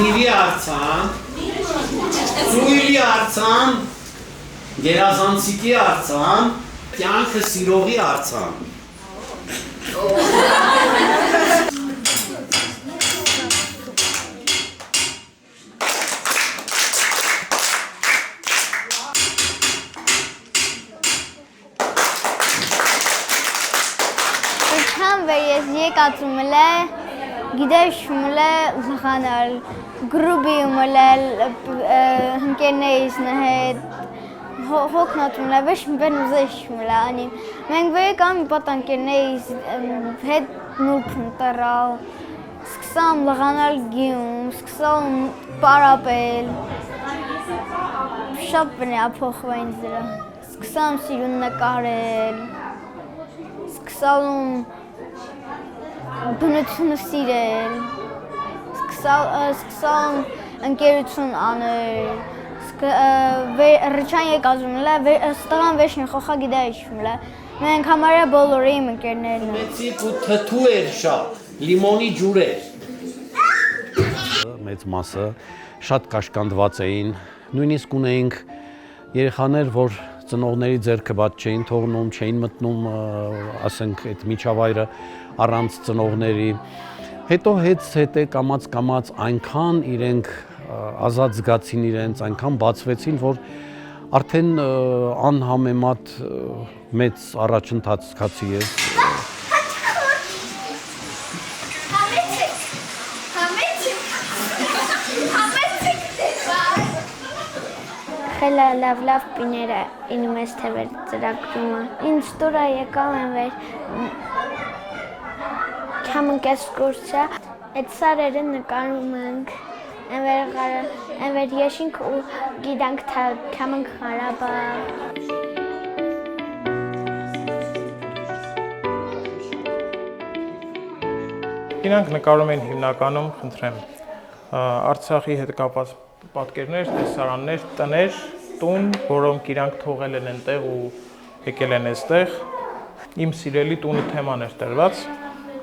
Ծնիվի արձան, ծույլի արձան, գերազանցիկի արձան, կյանքը սիրողի արձան։ Ես եկածում է գիտեշ մլե զխանալ գրուբի մլել հնկերնեիս նհետ հոգնատում է վեշ մբեն ուզեշ մլա անի մենք վեկամ պատանկերնեիս հետ նուրբն տրալ սկսամ լղանալ գիում սկսամ պարապել շատ բնի ապոխվային զրա սկսամ սիրուն նկարել սկսալում բնությունը սիրել, սկսալ ընկերություն անել, ռիչան եկազում է, ստղան վեշն խոխա գիդայիշում է, մենք համարյա բոլորի իմ ընկերներն են։ Մեծիկ ու թթու էր շատ, լիմոնի ջուր էր։ Մեծ մասը շատ կաշկանդված էին, նույնիսկ ունեինք երեխաներ, որ ծնողների ձեռքը բաց չէին թողնում, չէին մտնում, ասենք, այդ միջավայրը առանց ծնողների։ Հետո հետ կամաց այնքան իրենք ազատ զգացին իրենց, այնքան բացվեցին, որ արդեն անհամեմատ մեծ առաջընթաց սկացի ես։ Խելա լավ պիները ինում ես թևեր ծրագրումը։ Ինձ տուրա եկավ են Չամն կես կուրսը, այդ սարերը նկարում ենք, ընվեր եշինք ու գիդանք թամնք խարաբար։ Իրանք նկարում են հիմնականում, խնդրեմ, Արցախի հետ կապված պատկերներ, տեսարաններ, տներ, տուն, որոնք իրանք թողել են այնտեղ ու եկել են այստեղ։ Իմ սիրելի տունի թեման էր տրված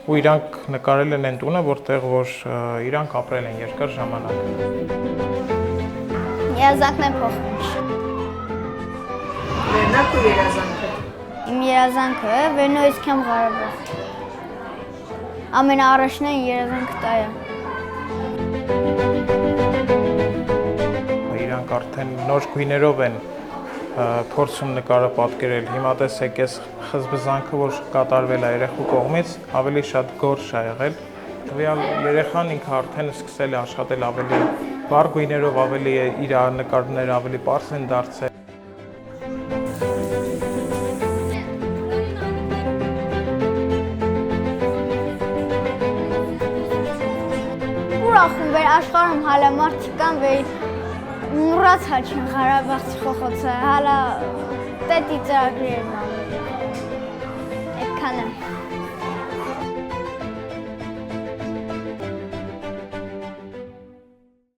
ու իրանք նկարել են այն տունը, որտեղ որ իրանք ապրել են երկար ժամանակ։ Երազանքն է փոխվում։ Վերնակ ու երազանքը։ Իմ երազանքը Վերնոյից Քյամ Ղարաբաղ։ Ամենաառաջնային երազանքը դա է։ Իրանք արդեն նոր գույներով են փորձում նկարը պատկերել։ Հիմա տեսեք այս խզբզանքը, որ կատարվել է երեխու կողմից, ավելի շատ գորշ է եղել։ Տվյալ երեխան ինքը արդեն սկսել է աշխատել ավելի վառ գույներով, ավելի իր նկարները ավելի պարզ են դարձել։ Ուրախում վեր աշխարհում հալա մարդիկ կան վեր մուրացա չեն Ղարաբաղցի խոխոցը, հալա տետի ծրագրերն անում։ Այդքան է։